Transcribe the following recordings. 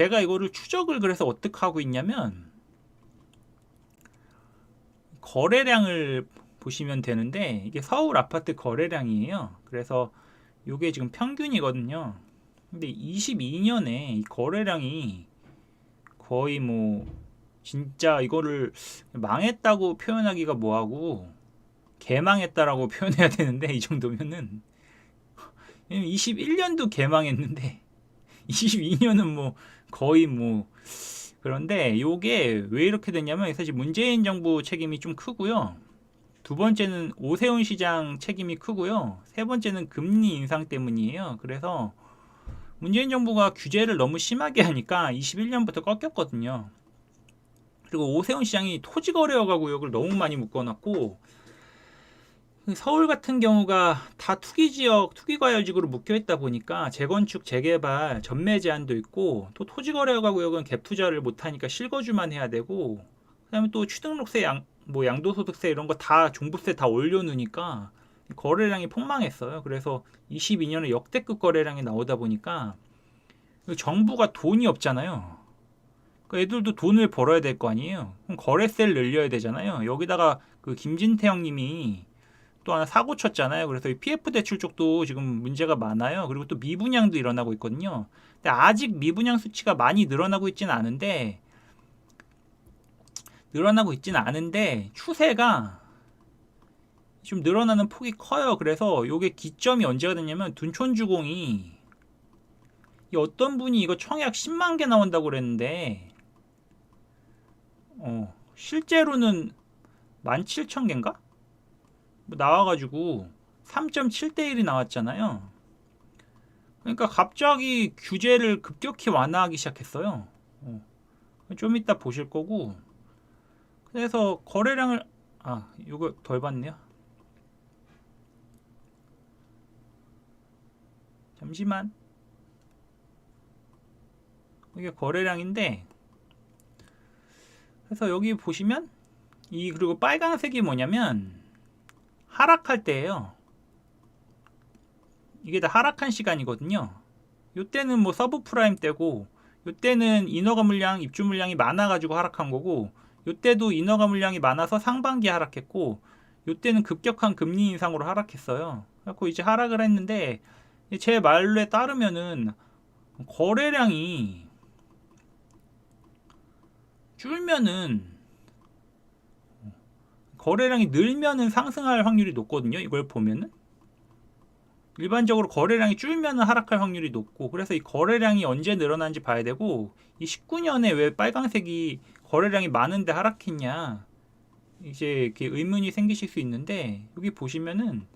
제가 이거를 추적을 그래서 어떻게 하고 있냐면 거래량을 보시면 되는데 이게 서울 아파트 거래량이에요. 그래서 이게 지금 평균이거든요. 근데 22년에 이 거래량이 거의 뭐 진짜 이거를 망했다고 표현하기가 뭐하고 개망했다라고 표현해야 되는데 이 정도면은 21년도 개망했는데 22년은 뭐 거의 뭐 그런데 요게 왜 이렇게 됐냐면 사실 문재인 정부 책임이 좀 크고요. 두 번째는 오세훈 시장 책임이 크고요. 세 번째는 금리 인상 때문이에요. 그래서 문재인 정부가 규제를 너무 심하게 하니까 21년부터 꺾였거든요. 그리고 오세훈 시장이 토지거래허가 구역을 너무 많이 묶어놨고 서울 같은 경우가 다 투기지역, 투기과열지구로 묶여있다 보니까 재건축, 재개발, 전매 제한도 있고 또 토지거래허가 구역은 갭 투자를 못하니까 실거주만 해야 되고 그다음에 또 취등록세, 뭐 양도소득세 이런 거 다 종부세 다 올려놓으니까 거래량이 폭망했어요. 그래서 22년에 역대급 거래량이 나오다 보니까 정부가 돈이 없잖아요. 애들도 돈을 벌어야 될 거 아니에요. 그럼 거래세를 늘려야 되잖아요. 여기다가 그 김진태 형님이 또 하나 사고 쳤잖아요. 그래서 이 PF 대출 쪽도 지금 문제가 많아요. 그리고 또 미분양도 일어나고 있거든요. 근데 아직 미분양 수치가 많이 늘어나고 있지는 않은데 추세가 좀 늘어나는 폭이 커요. 그래서 요게 기점이 언제가 됐냐면 둔촌주공이 어떤 분이 이거 청약 10만 개 나온다고 그랬는데 실제로는 17,000개인가? 나와가지고 3.7대 1이 나왔잖아요. 그러니까 갑자기 규제를 급격히 완화하기 시작했어요. 좀 이따 보실 거고. 그래서 거래량을 이거 덜 봤네요. 잠시만. 이게 거래량인데 그래서 여기 보시면 그리고 빨간색이 뭐냐면 하락할 때예요. 이게 다 하락한 시간이거든요. 이때는 뭐 서브프라임 때고 이때는 인허가 물량, 입주 물량이 많아가지고 하락한 거고 이때도 인허가 물량이 많아서 상반기에 하락했고 이때는 급격한 금리 인상으로 하락했어요. 그래서 이제 하락을 했는데 제 말에 따르면은 거래량이 늘면은 상승할 확률이 높거든요. 이걸 보면은 일반적으로 거래량이 줄면은 하락할 확률이 높고 그래서 이 거래량이 언제 늘어나는지 봐야 되고 이 19년에 왜 빨간색이 거래량이 많은데 하락했냐 이제 이렇게 의문이 생기실 수 있는데 여기 보시면은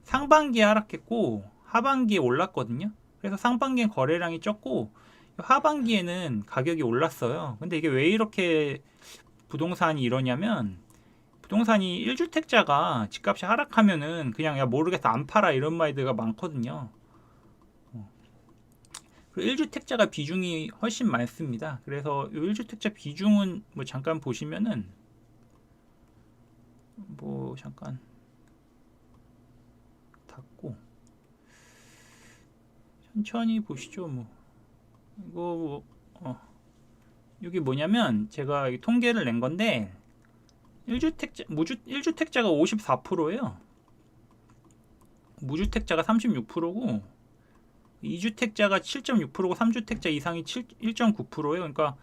상반기에 하락했고 하반기에 올랐거든요. 그래서 상반기엔 거래량이 적고 하반기에는 가격이 올랐어요. 근데 이게 왜 이렇게 부동산이 이러냐면 부동산이 1주택자가 집값이 하락하면은 그냥 야 모르겠어 안 팔아 이런 말들가 많거든요. 1주택자가 비중이 훨씬 많습니다. 그래서 1주택자 비중은 뭐 잠깐 보시면은 뭐 잠깐 닫고 천천히 보시죠. 뭐 이거 여기 뭐냐면 제가 통계를 낸 건데 1주택자가 54%예요. 무주택자가 36%고 2주택자가 7.6%고 3주택자 이상이 1.9%예요. 그러니까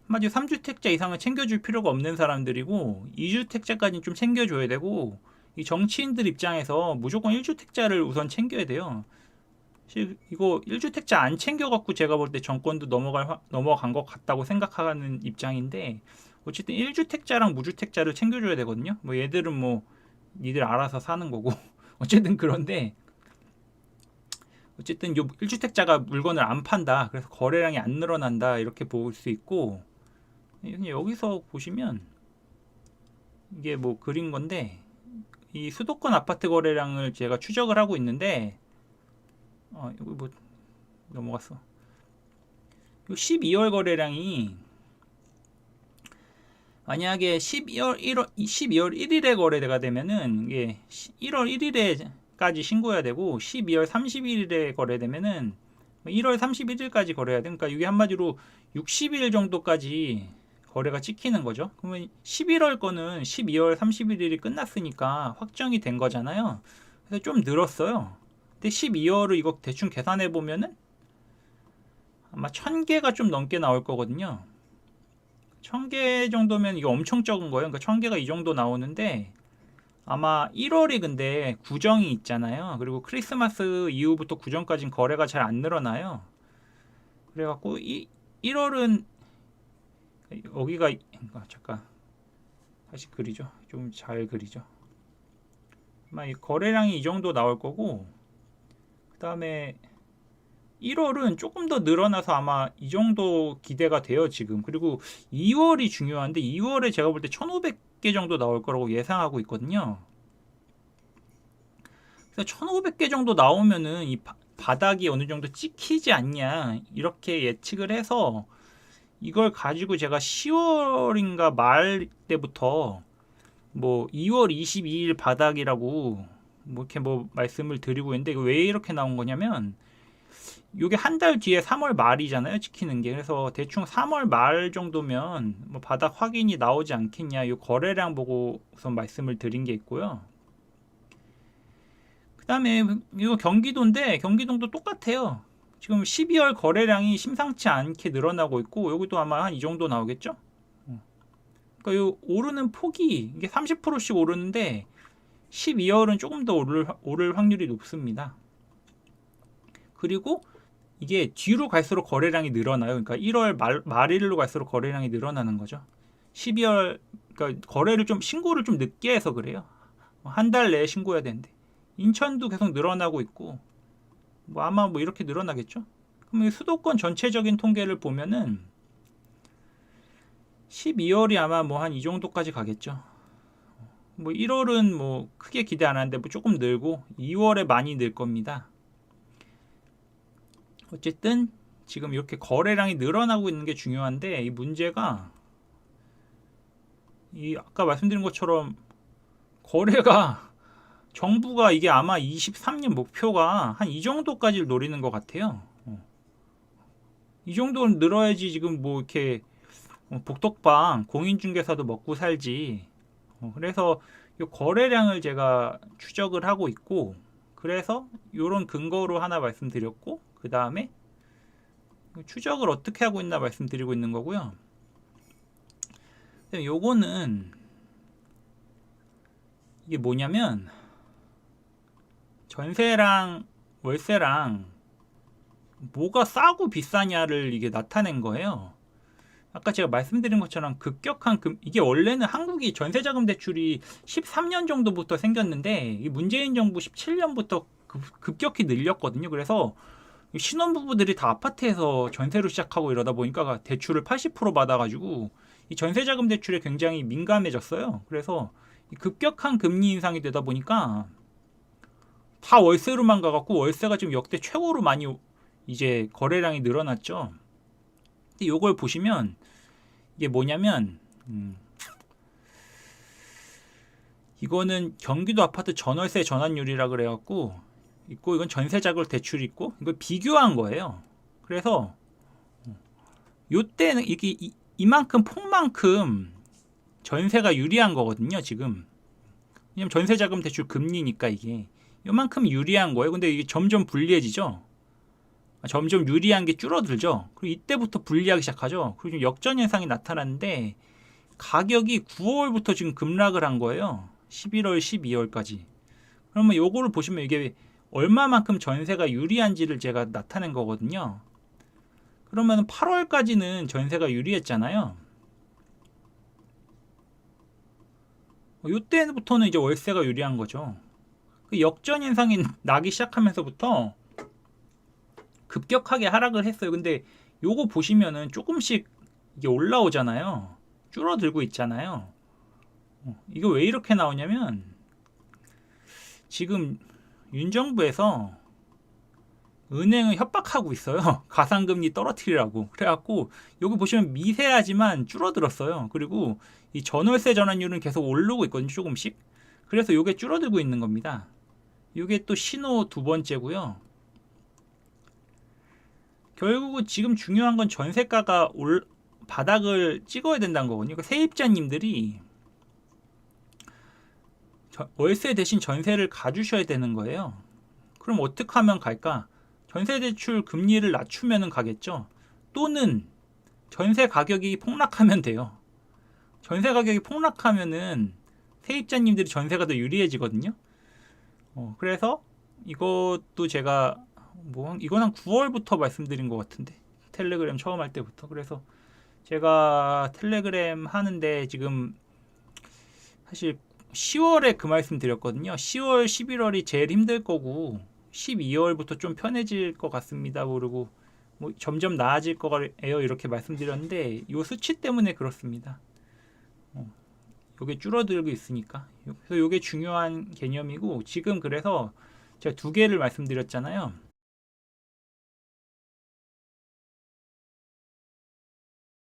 한마디로 3주택자 이상은 챙겨줄 필요가 없는 사람들이고 2주택자까지는 좀 챙겨줘야 되고 이 정치인들 입장에서 무조건 1주택자를 우선 챙겨야 돼요. 이거 1주택자 안 챙겨갖고 제가 볼 때 정권도 넘어간 것 같다고 생각하는 입장인데 어쨌든 1주택자랑 무주택자를 챙겨줘야 되거든요. 뭐 얘들은 뭐 니들 알아서 사는 거고 어쨌든 그런데 어쨌든 요 1주택자가 물건을 안 판다. 그래서 거래량이 안 늘어난다. 이렇게 볼 수 있고 여기서 보시면 이게 뭐 그린 건데 이 수도권 아파트 거래량을 제가 추적을 하고 있는데 여기 뭐 넘어갔어. 요 12월 거래량이 만약에 12월 1일에 거래가 되면은 이게 1월 1일에까지 신고해야 되고 12월 31일에 거래되면은 1월 31일까지 거래해야 돼. 그러니까 이게 한마디로 60일 정도까지 거래가 찍히는 거죠. 그러면 11월 거는 12월 31일이 끝났으니까 확정이 된 거잖아요. 그래서 좀 늘었어요. 근데 12월을 이거 대충 계산해 보면은 아마 1000개가 좀 넘게 나올 거거든요. 1000개 정도면 이게 엄청 적은 거예요. 그러니까 1000개가 이 정도 나오는데 아마 1월이 근데 구정이 있잖아요. 그리고 크리스마스 이후부터 구정까지는 거래가 잘 안 늘어나요. 그래갖고 1월은 여기가 잠깐 다시 그리죠. 좀 잘 그리죠. 아마 이 거래량이 이 정도 나올 거고 그 다음에 1월은 조금 더 늘어나서 아마 이 정도 기대가 돼요 지금. 그리고 2월이 중요한데 2월에 제가 볼 때 1500개 정도 나올 거라고 예상하고 있거든요. 그래서 1500개 정도 나오면은 이 바닥이 어느 정도 찍히지 않냐 이렇게 예측을 해서 이걸 가지고 제가 10월인가 말 때부터 뭐 2월 22일 바닥이라고 뭐 이렇게 뭐 말씀을 드리고 있는데 이거 왜 이렇게 나온 거냐면 이게 한 달 뒤에 3월 말이잖아요 찍히는 게. 그래서 대충 3월 말 정도면 뭐 바닥 확인이 나오지 않겠냐 이 거래량 보고 우선 말씀을 드린 게 있고요. 그 다음에 이거 경기도인데 경기도도 똑같아요. 지금 12월 거래량이 심상치 않게 늘어나고 있고 여기도 아마 한 이 정도 나오겠죠. 그러니까 이 오르는 폭이 이게 30%씩 오르는데 12월은 조금 더 오를 확률이 높습니다. 그리고 이게 뒤로 갈수록 거래량이 늘어나요. 그러니까 1월 말일로 갈수록 거래량이 늘어나는 거죠. 12월 그러니까 거래를 좀 신고를 좀 늦게 해서 그래요. 한 달 내에 신고해야 되는데 인천도 계속 늘어나고 있고 뭐 아마 뭐 이렇게 늘어나겠죠. 그럼 수도권 전체적인 통계를 보면은 12월이 아마 뭐 한 이 정도까지 가겠죠. 뭐 1월은 뭐 크게 기대 안 하는데 뭐 조금 늘고 2월에 많이 늘 겁니다. 어쨌든 지금 이렇게 거래량이 늘어나고 있는 게 중요한데 이 문제가 이 아까 말씀드린 것처럼 거래가 정부가 이게 아마 23년 목표가 한 이 정도까지를 노리는 것 같아요. 이 정도는 늘어야지 지금 뭐 이렇게 복덕방 공인중개사도 먹고 살지. 그래서 이 거래량을 제가 추적을 하고 있고 그래서 이런 근거로 하나 말씀드렸고 그 다음에 추적을 어떻게 하고 있나 말씀드리고 있는 거고요. 요거는 이게 뭐냐면 전세랑 월세랑 뭐가 싸고 비싸냐를 이게 나타낸 거예요. 아까 제가 말씀드린 것처럼 급격한 이게 원래는 한국이 전세자금 대출이 13년 정도부터 생겼는데 이 문재인 정부 17년부터 급격히 늘렸거든요. 그래서 신혼부부들이 다 아파트에서 전세로 시작하고 이러다 보니까 대출을 80% 받아가지고 이 전세자금 대출에 굉장히 민감해졌어요. 그래서 급격한 금리 인상이 되다 보니까 다 월세로만 가갖고 월세가 지금 역대 최고로 많이 이제 거래량이 늘어났죠. 근데 요걸 보시면 이게 뭐냐면 이거는 경기도 아파트 전월세 전환율이라 그래갖고 있고 이건 전세자금 대출이 있고 이걸 비교한 거예요. 그래서 요때는 이게 이만큼 폭만큼 전세가 유리한 거거든요. 지금 왜냐면 전세자금 대출 금리니까 이게 요만큼 유리한 거예요. 근데 이게 점점 불리해지죠. 점점 유리한 게 줄어들죠. 그리고 이때부터 불리하기 시작하죠. 그리고 좀 역전 현상이 나타났는데 가격이 9월부터 지금 급락을 한 거예요. 11월, 12월까지. 그러면 요거를 보시면 이게 얼마만큼 전세가 유리한지를 제가 나타낸 거거든요. 그러면 8월까지는 전세가 유리했잖아요. 이때부터는 이제 월세가 유리한 거죠. 그 역전 현상이 나기 시작하면서부터 급격하게 하락을 했어요. 근데 요거 보시면은 조금씩 이게 올라오잖아요. 줄어들고 있잖아요. 이거 왜 이렇게 나오냐면 지금 윤 정부에서 은행을 협박하고 있어요. 가상금리 떨어뜨리라고. 그래갖고 여기 보시면 미세하지만 줄어들었어요. 그리고 이 전월세 전환율은 계속 오르고 있거든요. 조금씩. 그래서 이게 줄어들고 있는 겁니다. 이게 또 신호 두 번째고요. 결국은 지금 중요한 건 전세가가 바닥을 찍어야 된다는 거거든요. 그러니까 세입자님들이 월세 대신 전세를 가주셔야 되는 거예요. 그럼 어떻게 하면 갈까? 전세 대출 금리를 낮추면 가겠죠. 또는 전세 가격이 폭락하면 돼요. 전세 가격이 폭락하면은 세입자님들이 전세가 더 유리해지거든요. 그래서 이것도 제가 이건 한 9월부터 말씀드린 것 같은데, 텔레그램 처음 할 때부터. 그래서 제가 텔레그램 하는데 지금 사실 10월에 그 말씀 드렸거든요. 10월, 11월이 제일 힘들 거고 12월부터 좀 편해질 것 같습니다. 그리고 뭐 점점 나아질 거예요. 이렇게 말씀드렸는데 이 수치 때문에 그렇습니다. 이게 줄어들고 있으니까. 그래서 이게 중요한 개념이고, 지금 그래서 제가 두 개를 말씀드렸잖아요.